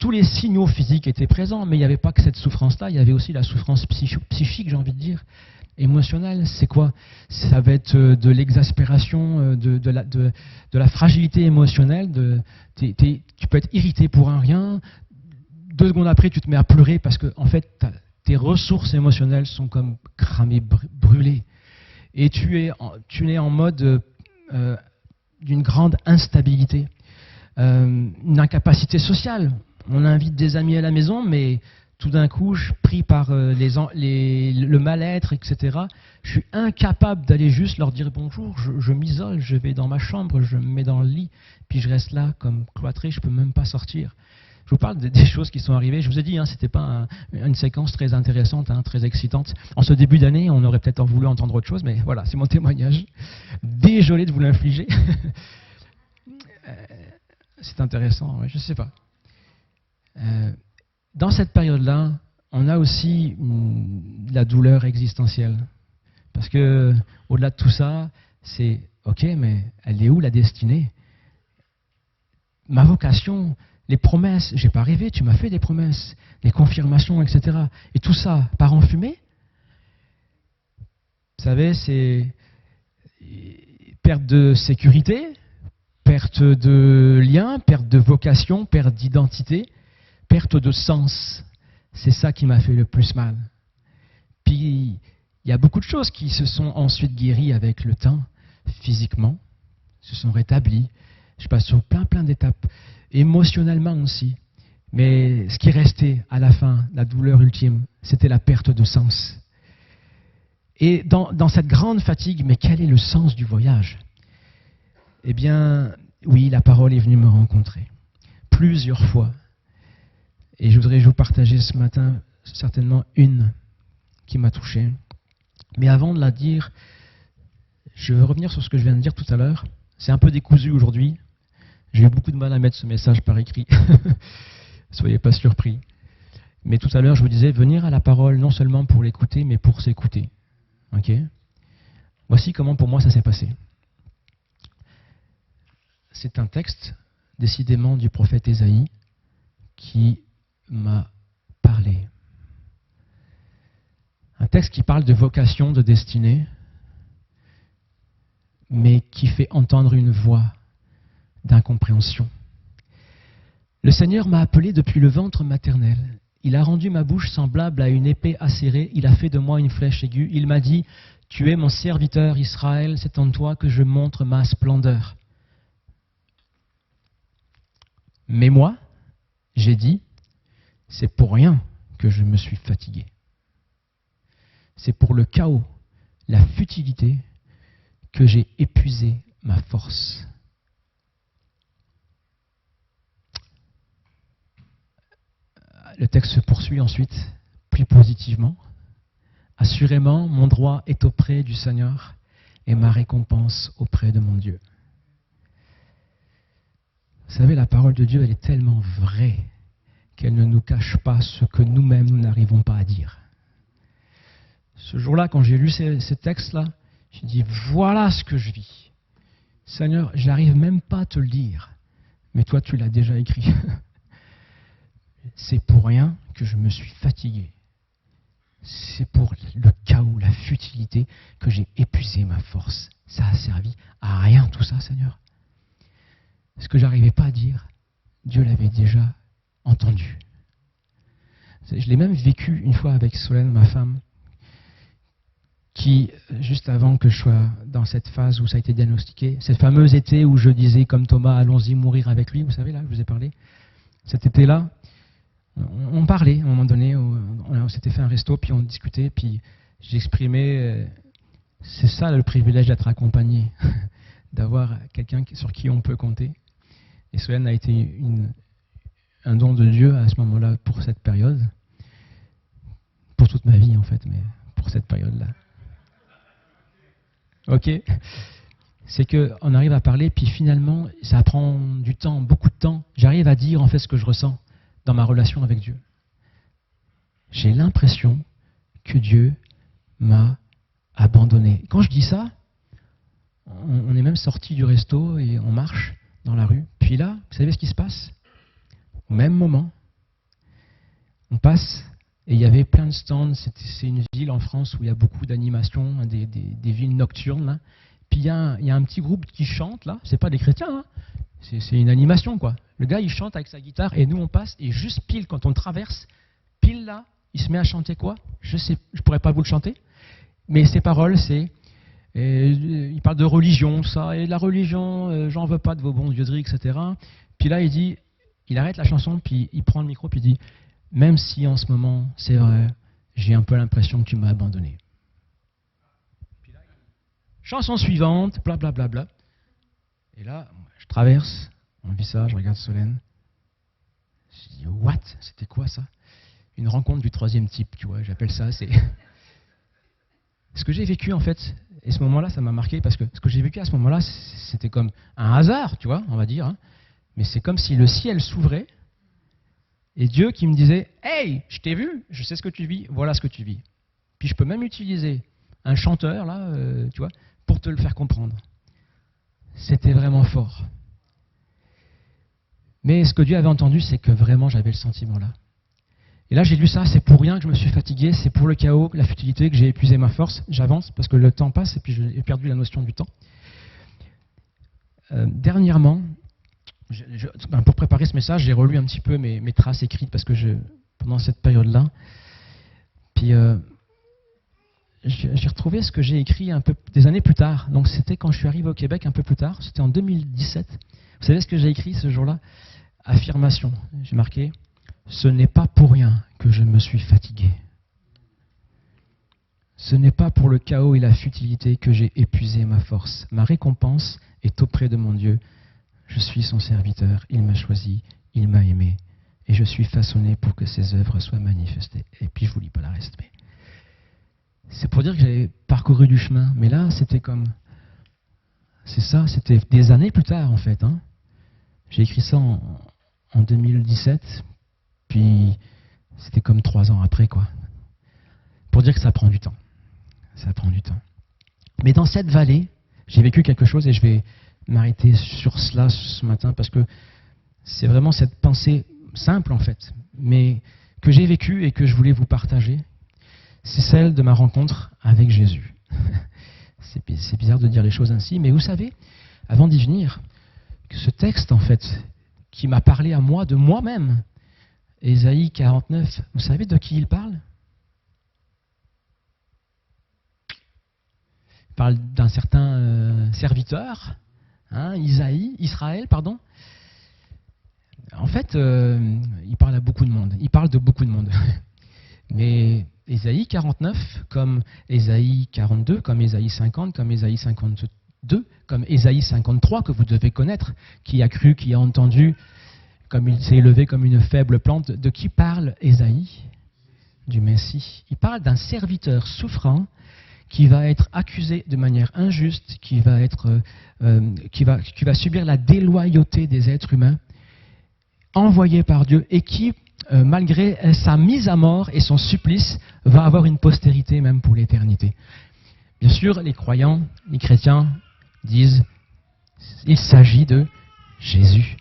tous les signaux physiques étaient présents, mais il n'y avait pas que cette souffrance-là, il y avait aussi la souffrance psychique, j'ai envie de dire. Émotionnelle, c'est quoi? Ça va être de l'exaspération, de la fragilité émotionnelle, tu peux être irrité pour un rien, 2 secondes après tu te mets à pleurer parce que en fait tes ressources émotionnelles sont comme cramées, brûlées. Et tu es en mode d'une grande instabilité, une incapacité sociale. On invite des amis à la maison, mais tout d'un coup, je suis pris par le mal-être, etc. Je suis incapable d'aller juste leur dire bonjour. Je m'isole, je vais dans ma chambre, je me mets dans le lit, puis je reste là comme cloîtré, je ne peux même pas sortir. Je vous parle des choses qui sont arrivées. Je vous ai dit, ce n'était pas une séquence très intéressante, très excitante. En ce début d'année, on aurait peut-être voulu entendre autre chose, mais voilà, c'est mon témoignage. Désolé de vous l'infliger. C'est intéressant, ouais, je ne sais pas. Dans cette période-là, on a aussi de la douleur existentielle. Parce que, au-delà de tout ça, c'est « Ok, mais elle est où la destinée? Ma vocation, les promesses, j'ai pas rêvé, tu m'as fait des promesses, les confirmations, etc. Et tout ça part en fumée. » Vous savez, c'est perte de sécurité, perte de lien, perte de vocation, perte d'identité, perte de sens. C'est ça qui m'a fait le plus mal. Puis, il y a beaucoup de choses qui se sont ensuite guéries avec le temps, physiquement, se sont rétablies. Je passe sur plein d'étapes, émotionnellement aussi. Mais ce qui restait à la fin, la douleur ultime, c'était la perte de sens. Et dans cette grande fatigue, mais quel est le sens du voyage? Eh bien, oui, la parole est venue me rencontrer. plusieurs fois. Et je voudrais vous partager ce matin certainement une qui m'a touché. Mais avant de la dire, je veux revenir sur ce que je viens de dire tout à l'heure. C'est un peu décousu aujourd'hui. J'ai eu beaucoup de mal à mettre ce message par écrit. Soyez pas surpris. Mais tout à l'heure, je vous disais, venir à la parole non seulement pour l'écouter, mais pour s'écouter. Ok ? Voici comment pour moi ça s'est passé. C'est un texte, décidément du prophète Ésaïe, qui m'a parlé. Un texte qui parle de vocation, de destinée, mais qui fait entendre une voix d'incompréhension. Le Seigneur m'a appelé depuis le ventre maternel. Il a rendu ma bouche semblable à une épée acérée. Il a fait de moi une flèche aiguë. Il m'a dit, « Tu es mon serviteur Israël, c'est en toi que je montre ma splendeur. » Mais moi, j'ai dit, c'est pour rien que je me suis fatigué. C'est pour le chaos, la futilité, que j'ai épuisé ma force. Le texte se poursuit ensuite, plus positivement. Assurément, mon droit est auprès du Seigneur et ma récompense auprès de mon Dieu. Vous savez, la parole de Dieu, elle est tellement vraie qu'elle ne nous cache pas ce que nous-mêmes, nous n'arrivons pas à dire. Ce jour-là, quand j'ai lu ces textes-là, j'ai dit, voilà ce que je vis. Seigneur, je n'arrive même pas à te le dire, mais toi, tu l'as déjà écrit. C'est pour rien que je me suis fatigué. C'est pour le chaos, la futilité que j'ai épuisé ma force. Ça a servi à rien tout ça, Seigneur. Ce que j'arrivais pas à dire, Dieu l'avait déjà entendu. Je l'ai même vécu une fois avec Solène, ma femme, qui, juste avant que je sois dans cette phase où ça a été diagnostiqué, cette fameuse été où je disais comme Thomas, allons-y mourir avec lui, vous savez là, je vous ai parlé. Cet été-là, on parlait à un moment donné, on s'était fait un resto, puis on discutait, puis j'exprimais, c'est ça le privilège d'être accompagné, d'avoir quelqu'un sur qui on peut compter. Et Solène a été un don de Dieu à ce moment-là pour cette période, pour toute ma vie en fait, mais pour cette période-là. Ok, c'est qu'on arrive à parler, puis finalement, ça prend du temps, beaucoup de temps. J'arrive à dire en fait ce que je ressens dans ma relation avec Dieu. J'ai l'impression que Dieu m'a abandonné. Quand je dis ça, on est même sorti du resto et on marche dans la rue. Puis là, vous savez ce qui se passe ? Au même moment, on passe et il y avait plein de stands. C'est une ville en France où il y a beaucoup d'animations, hein, des villes nocturnes. Là. Puis il y a un petit groupe qui chante là. C'est pas des chrétiens, hein. C'est une animation quoi. Le gars il chante avec sa guitare et nous on passe et juste pile quand on traverse, pile là, il se met à chanter quoi ? Je pourrais pas vous le chanter, mais ses paroles c'est il parle de religion, ça, et la religion, j'en veux pas de vos bons dieuseries, etc. Puis là, il arrête la chanson, puis il prend le micro, puis il dit, même si en ce moment, c'est vrai, j'ai un peu l'impression que tu m'as abandonné. Puis là, chanson suivante, blablabla. Bla, bla, bla. Et là, je traverse, on vit ça, je regarde Solène. Je dis, what ? C'était quoi ça ? Une rencontre du troisième type, tu vois, j'appelle ça, c'est... Ce que j'ai vécu en fait, et ce moment-là, ça m'a marqué, parce que ce que j'ai vécu à ce moment-là, c'était comme un hasard, tu vois, on va dire, hein, mais c'est comme si le ciel s'ouvrait, et Dieu qui me disait, « Hey, je t'ai vu, je sais ce que tu vis, voilà ce que tu vis. » Puis je peux même utiliser un chanteur, là, tu vois, pour te le faire comprendre. C'était vraiment fort. Mais ce que Dieu avait entendu, c'est que vraiment j'avais le sentiment-là. Et là, j'ai lu ça, c'est pour rien que je me suis fatigué, c'est pour le chaos, la futilité, que j'ai épuisé ma force. J'avance parce que le temps passe et puis j'ai perdu la notion du temps. Dernièrement, pour préparer ce message, j'ai relu un petit peu mes traces écrites parce que pendant cette période-là, puis j'ai retrouvé ce que j'ai écrit un peu des années plus tard. Donc c'était quand je suis arrivé au Québec un peu plus tard, c'était en 2017. Vous savez ce que j'ai écrit ce jour-là ? Affirmation. J'ai marqué « Ce n'est pas pour rien que je me suis fatigué. Ce n'est pas pour le chaos et la futilité que j'ai épuisé ma force. Ma récompense est auprès de mon Dieu. Je suis son serviteur. Il m'a choisi. il m'a aimé, et je suis façonné pour que ses œuvres soient manifestées. Et puis je vous lis pas la reste, mais c'est pour dire que j'avais parcouru du chemin. Mais là, c'était comme... C'est ça, c'était des années plus tard, en fait. Hein. J'ai écrit ça en 2017, puis c'était comme 3 ans après, quoi. Pour dire que ça prend du temps. Ça prend du temps. Mais dans cette vallée, j'ai vécu quelque chose, et je vais m'arrêter sur cela ce matin, parce que c'est vraiment cette pensée simple, en fait, mais que j'ai vécue et que je voulais vous partager. C'est celle de ma rencontre avec Jésus. C'est bizarre de dire les choses ainsi, mais vous savez, avant d'y venir, que ce texte, en fait, qui m'a parlé à moi, de moi-même, Ésaïe 49, vous savez de qui il parle? Il parle d'un certain serviteur, hein, Israël, pardon. En fait, il parle à beaucoup de monde. Il parle de beaucoup de monde. Mais Ésaïe 49, comme Ésaïe 42, comme Ésaïe 50, comme Ésaïe 52, comme Ésaïe 53, que vous devez connaître, qui a cru, qui a entendu, comme il s'est élevé comme une faible plante. De qui parle Ésaïe? Du Messie. Il parle d'un serviteur souffrant qui va être accusé de manière injuste, qui va subir la déloyauté des êtres humains, envoyé par Dieu, et qui, malgré sa mise à mort et son supplice, va avoir une postérité même pour l'éternité. Bien sûr, les croyants, les chrétiens disent il s'agit de Jésus.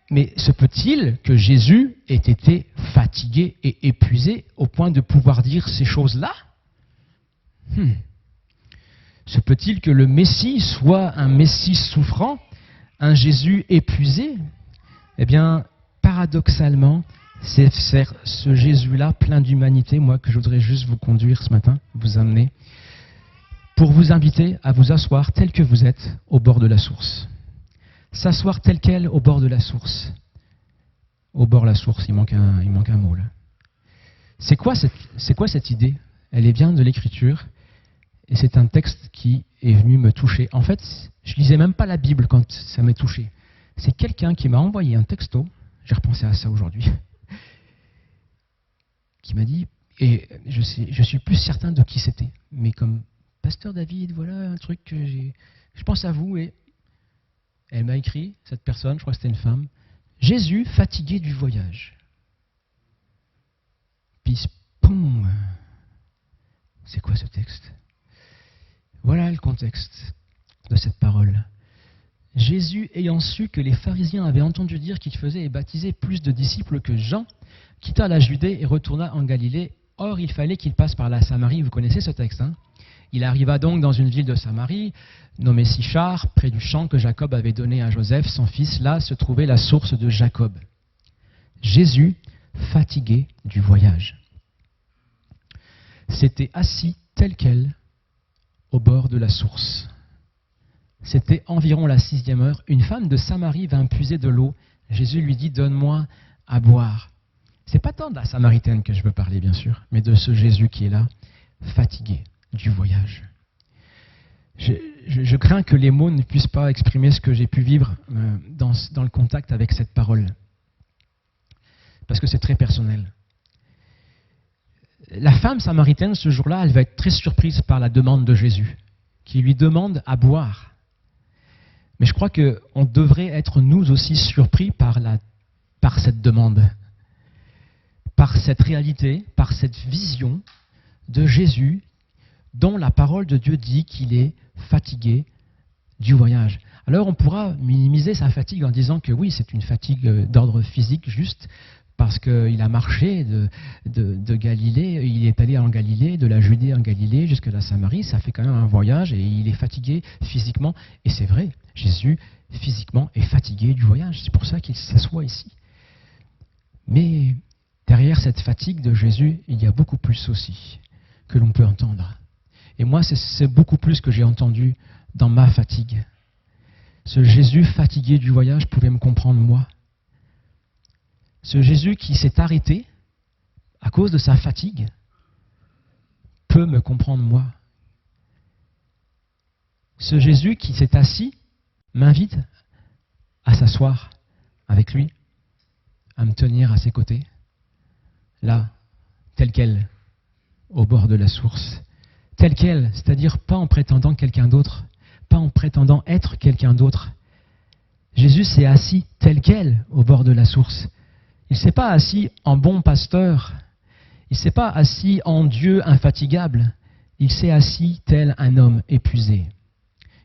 Mais se peut-il que Jésus ait été fatigué et épuisé au point de pouvoir dire ces choses-là? Se peut-il que le Messie soit un Messie souffrant, un Jésus épuisé? Eh bien, paradoxalement, c'est ce Jésus-là, plein d'humanité, moi, que je voudrais juste vous conduire ce matin, vous amener, pour vous inviter à vous asseoir tel que vous êtes au bord de la source. S'asseoir tel quel au bord de la source. Au bord de la source, il manque un mot là. C'est quoi cette idée? Elle est bien de l'Écriture, et c'est un texte qui est venu me toucher. En fait, je lisais même pas la Bible quand ça m'a touché. C'est quelqu'un qui m'a envoyé un texto, j'ai repensé à ça aujourd'hui, qui m'a dit, et je suis plus certain de qui c'était, mais comme Pasteur David, voilà un truc que je pense à vous, et elle m'a écrit, cette personne, je crois que c'était une femme, Jésus fatigué du voyage. Puis, poum, c'est quoi ce texte? Voilà le contexte de cette parole. Jésus, ayant su que les pharisiens avaient entendu dire qu'il faisait et baptisait plus de disciples que Jean, quitta la Judée et retourna en Galilée. Or, il fallait qu'il passe par la Samarie. Vous connaissez ce texte, hein? Il arriva donc dans une ville de Samarie, nommée Sichar, près du champ que Jacob avait donné à Joseph, son fils. Là se trouvait la source de Jacob. Jésus, fatigué du voyage, s'était assis tel quel au bord de la source. C'était environ la 6e heure. Une femme de Samarie vint puiser de l'eau. Jésus lui dit, donne-moi à boire. C'est pas tant de la Samaritaine que je veux parler, bien sûr, mais de ce Jésus qui est là, fatigué du voyage. Je crains que les mots ne puissent pas exprimer ce que j'ai pu vivre dans le contact avec cette parole. Parce que c'est très personnel. La femme samaritaine, ce jour-là, elle va être très surprise par la demande de Jésus, qui lui demande à boire. Mais je crois qu'on devrait être nous aussi surpris par cette demande, par cette réalité, par cette vision de Jésus dont la parole de Dieu dit qu'il est fatigué du voyage. Alors on pourra minimiser sa fatigue en disant que oui, c'est une fatigue d'ordre physique juste, parce qu'il a marché de Galilée, il est allé en Galilée, de la Judée en Galilée jusqu'à la Samarie, ça fait quand même un voyage et il est fatigué physiquement. Et c'est vrai, Jésus physiquement est fatigué du voyage, c'est pour ça qu'il s'assoit ici. Mais derrière cette fatigue de Jésus, il y a beaucoup plus aussi que l'on peut entendre. Et moi, c'est beaucoup plus que j'ai entendu dans ma fatigue. Ce Jésus fatigué du voyage pouvait me comprendre moi. Ce Jésus qui s'est arrêté à cause de sa fatigue peut me comprendre moi. Ce Jésus qui s'est assis m'invite à s'asseoir avec lui, à me tenir à ses côtés, là, tel quel, au bord de la source. Tel quel, c'est-à-dire pas en prétendant quelqu'un d'autre, pas en prétendant être quelqu'un d'autre. Jésus s'est assis tel quel au bord de la source. Il ne s'est pas assis en bon pasteur, il ne s'est pas assis en Dieu infatigable, il s'est assis tel un homme épuisé.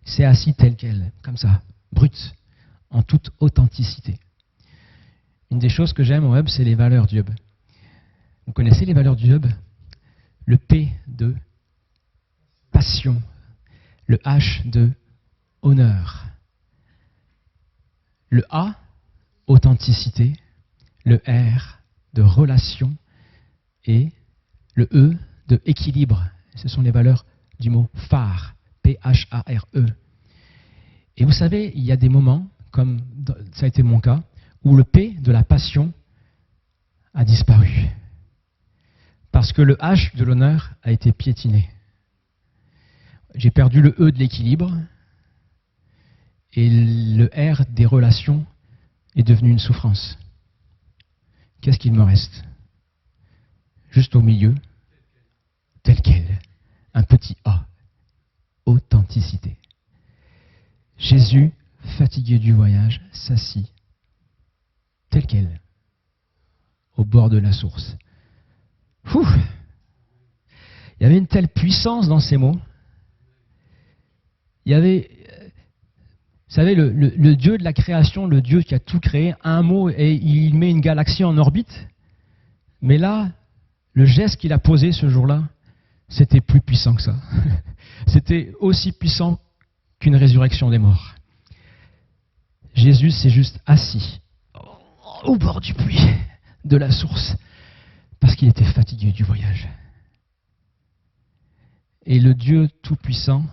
Il s'est assis tel quel, comme ça, brut, en toute authenticité. Une des choses que j'aime au Hub, c'est les valeurs du Hub. Vous connaissez les valeurs du Hub? Le P de passion, le H de honneur, le A, authenticité, le R de relation et le E de équilibre. Ce sont les valeurs du mot phare, P-H-A-R-E. Et vous savez, il y a des moments, comme ça a été mon cas, où le P de la passion a disparu. Parce que le H de l'honneur a été piétiné. J'ai perdu le E de l'équilibre et le R des relations est devenu une souffrance. Qu'est-ce qu'il me reste? Juste au milieu, tel quel, un petit A, authenticité. Jésus, fatigué du voyage, s'assit, tel quel, au bord de la source. Ouh. Il y avait une telle puissance dans ces mots. Il y avait, vous savez, le Dieu de la création, le Dieu qui a tout créé, un mot et il met une galaxie en orbite. Mais là, le geste qu'il a posé ce jour-là, c'était plus puissant que ça. C'était aussi puissant qu'une résurrection des morts. Jésus s'est juste assis au bord du puits de la source parce qu'il était fatigué du voyage. Et le Dieu Tout-Puissant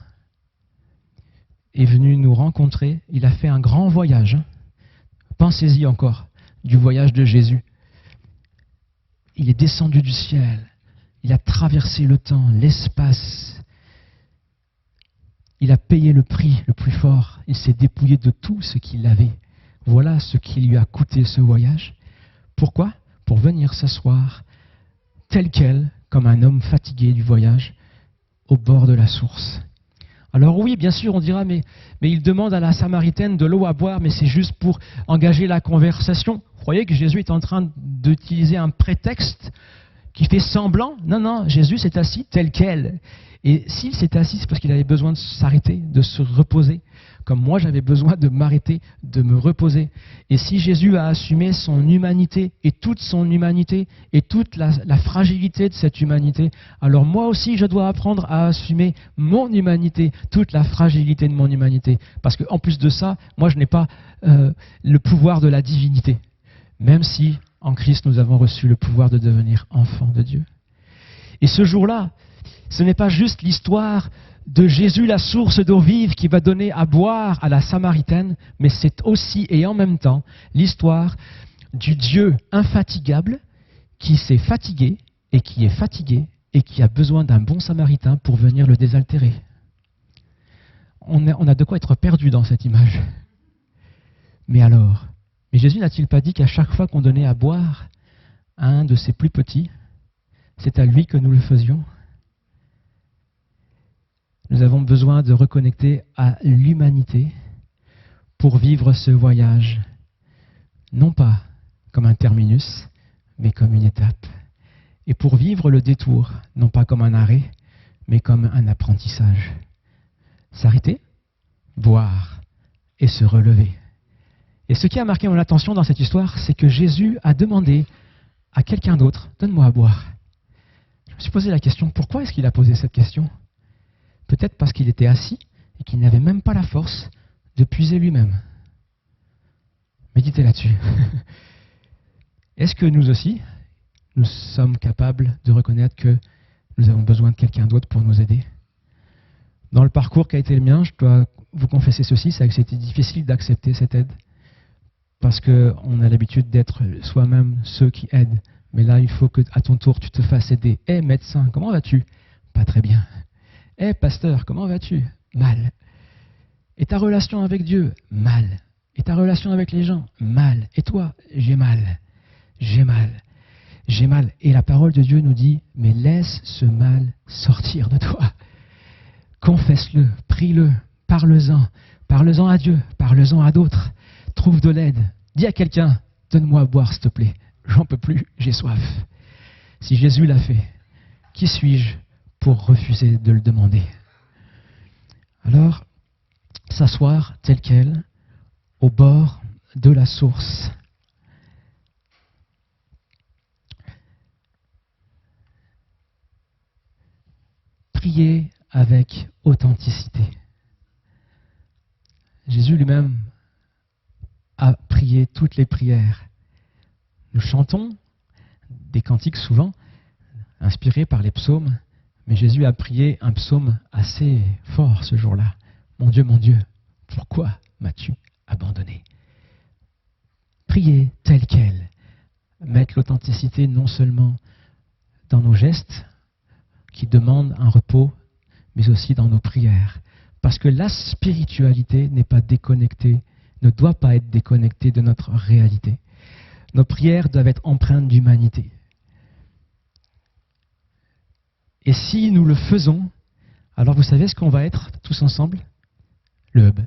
est venu nous rencontrer. Il a fait un grand voyage. Pensez-y encore, du voyage de Jésus. Il est descendu du ciel. Il a traversé le temps, l'espace. Il a payé le prix le plus fort. Il s'est dépouillé de tout ce qu'il avait. Voilà ce qui lui a coûté ce voyage. Pourquoi? Pour venir s'asseoir tel quel, comme un homme fatigué du voyage, au bord de la source. Alors oui, bien sûr, on dira, mais il demande à la Samaritaine de l'eau à boire, mais c'est juste pour engager la conversation. Vous croyez que Jésus est en train d'utiliser un prétexte qui fait semblant? Non, non, Jésus s'est assis tel quel. Et s'il s'est assis, c'est parce qu'il avait besoin de s'arrêter, de se reposer, comme moi j'avais besoin de m'arrêter, de me reposer. Et si Jésus a assumé son humanité et toute son humanité et toute la fragilité de cette humanité, alors moi aussi je dois apprendre à assumer mon humanité, toute la fragilité de mon humanité. Parce qu'en plus de ça, moi je n'ai pas le pouvoir de la divinité, même si en Christ nous avons reçu le pouvoir de devenir enfants de Dieu. Et ce jour-là, ce n'est pas juste l'histoire de Jésus, la source d'eau vive qui va donner à boire à la Samaritaine, mais c'est aussi et en même temps l'histoire du Dieu infatigable qui s'est fatigué et qui est fatigué et qui a besoin d'un bon Samaritain pour venir le désaltérer. On a de quoi être perdu dans cette image. Mais alors, mais Jésus n'a-t-il pas dit qu'à chaque fois qu'on donnait à boire à un de ses plus petits, c'est à lui que nous le faisions? Nous avons besoin de reconnecter à l'humanité pour vivre ce voyage, non pas comme un terminus, mais comme une étape. Et pour vivre le détour, non pas comme un arrêt, mais comme un apprentissage. S'arrêter, boire et se relever. Et ce qui a marqué mon attention dans cette histoire, c'est que Jésus a demandé à quelqu'un d'autre, « Donne-moi à boire ». Je me suis posé la question, pourquoi est-ce qu'il a posé cette question ? Peut-être parce qu'il était assis et qu'il n'avait même pas la force de puiser lui-même. Méditez là-dessus. Est-ce que nous aussi, nous sommes capables de reconnaître que nous avons besoin de quelqu'un d'autre pour nous aider? Dans le parcours qui a été le mien, je dois vous confesser ceci, c'est que c'était difficile d'accepter cette aide. Parce qu'on a l'habitude d'être soi-même ceux qui aident. Mais là, il faut qu'à ton tour, tu te fasses aider. « Hé, médecin, comment vas-tu ?»« Pas très bien. » « Hé, pasteur, comment vas-tu ?»« Mal. » Et ta relation avec Dieu ? Mal. Et ta relation avec les gens, mal. Et toi, j'ai mal. J'ai mal. J'ai mal. Et la parole de Dieu nous dit, mais laisse ce mal sortir de toi. Confesse-le, prie-le, parle-en. Parle-en à Dieu, parle-en à d'autres. Trouve de l'aide. Dis à quelqu'un, donne-moi à boire s'il te plaît. J'en peux plus, j'ai soif. Si Jésus l'a fait, qui suis-je pour refuser de le demander? Alors, s'asseoir tel quel, au bord de la source. Prier avec authenticité. Jésus lui-même a prié toutes les prières. Nous chantons des cantiques souvent inspirés par les psaumes, mais Jésus a prié un psaume assez fort ce jour-là. Mon Dieu, pourquoi m'as-tu abandonné? Prier tel quel, mettre l'authenticité non seulement dans nos gestes, qui demandent un repos, mais aussi dans nos prières. Parce que la spiritualité n'est pas déconnectée, ne doit pas être déconnectée de notre réalité. Nos prières doivent être empreintes d'humanité. Et si nous le faisons, alors vous savez ce qu'on va être tous ensemble? Le hub.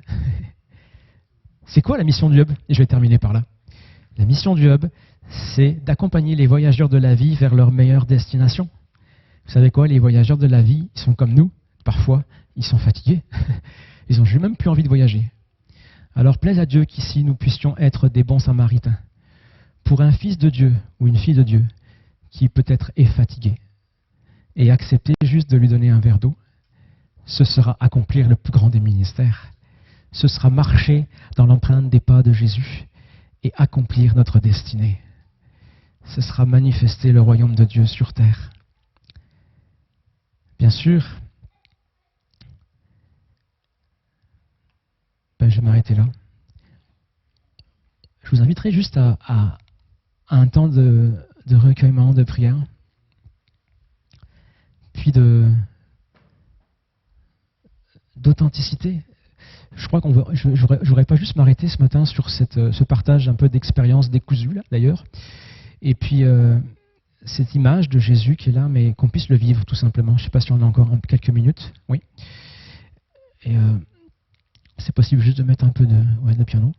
C'est quoi la mission du hub? Et je vais terminer par là. La mission du hub, c'est d'accompagner les voyageurs de la vie vers leur meilleure destination. Vous savez quoi? Les voyageurs de la vie, ils sont comme nous. Parfois, ils sont fatigués. Ils n'ont même plus envie de voyager. Alors plaise à Dieu qu'ici, nous puissions être des bons samaritains. Pour un fils de Dieu ou une fille de Dieu qui peut-être est fatigué et accepter juste de lui donner un verre d'eau, ce sera accomplir le plus grand des ministères. Ce sera marcher dans l'empreinte des pas de Jésus et accomplir notre destinée. Ce sera manifester le royaume de Dieu sur terre. Bien sûr, je vais m'arrêter là. Je vous inviterai juste à un temps de recueillement, de prière, puis d'authenticité. Je crois je voudrais pas juste m'arrêter ce matin sur ce partage un peu d'expérience décousue, là, d'ailleurs. Et puis, cette image de Jésus qui est là, mais qu'on puisse le vivre tout simplement. Je ne sais pas si on a encore quelques minutes. Oui. Et c'est possible juste de mettre un peu de piano.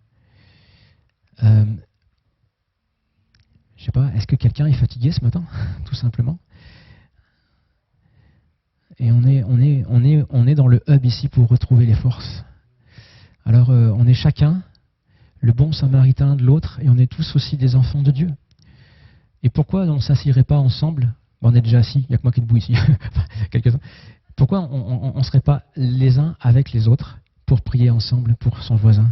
Je ne sais pas, est-ce que quelqu'un est fatigué ce matin, tout simplement? Et on est dans le hub ici pour retrouver les forces. Alors, on est chacun le bon samaritain de l'autre, et on est tous aussi des enfants de Dieu. Et pourquoi on ne s'assirait pas ensemble? On est déjà assis, il n'y a que moi qui est debout ici. Quelques-uns. Pourquoi on ne serait pas les uns avec les autres pour prier ensemble pour son voisin?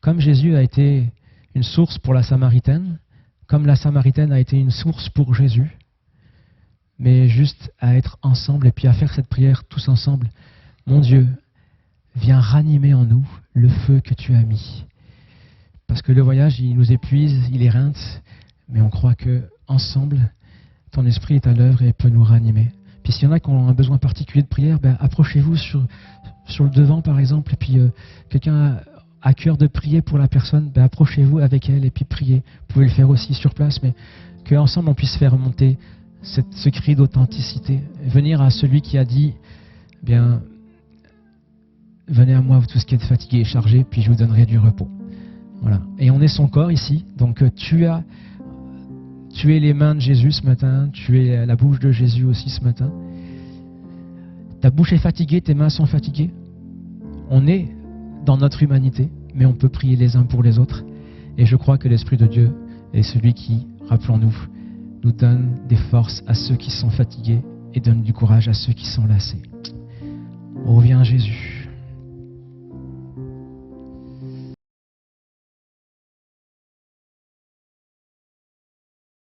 Comme Jésus a été une source pour la Samaritaine, comme la Samaritaine a été une source pour Jésus, mais juste à être ensemble et puis à faire cette prière tous ensemble. Mon Dieu, viens ranimer en nous le feu que tu as mis. Parce que le voyage, il nous épuise, il éreinte, mais on croit que ensemble, ton esprit est à l'œuvre et peut nous ranimer. Puis s'il y en a qui ont un besoin particulier de prière, approchez-vous sur le devant par exemple, et puis quelqu'un a cœur de prier pour la personne, approchez-vous avec elle et puis priez. Vous pouvez le faire aussi sur place, mais qu'ensemble on puisse faire remonter ce cri d'authenticité. Venir à celui qui a dit, venez à moi vous tous qui êtes fatigués et chargés, puis je vous donnerai du repos. Voilà. Et on est son corps ici, donc tu es les mains de Jésus ce matin, tu es la bouche de Jésus aussi ce matin. Ta bouche est fatiguée, tes mains sont fatiguées. On est dans notre humanité, mais on peut prier les uns pour les autres. Et je crois que l'Esprit de Dieu est celui qui, rappelons-nous, nous donne des forces à ceux qui sont fatigués et donne du courage à ceux qui sont lassés. Oh, viens Jésus.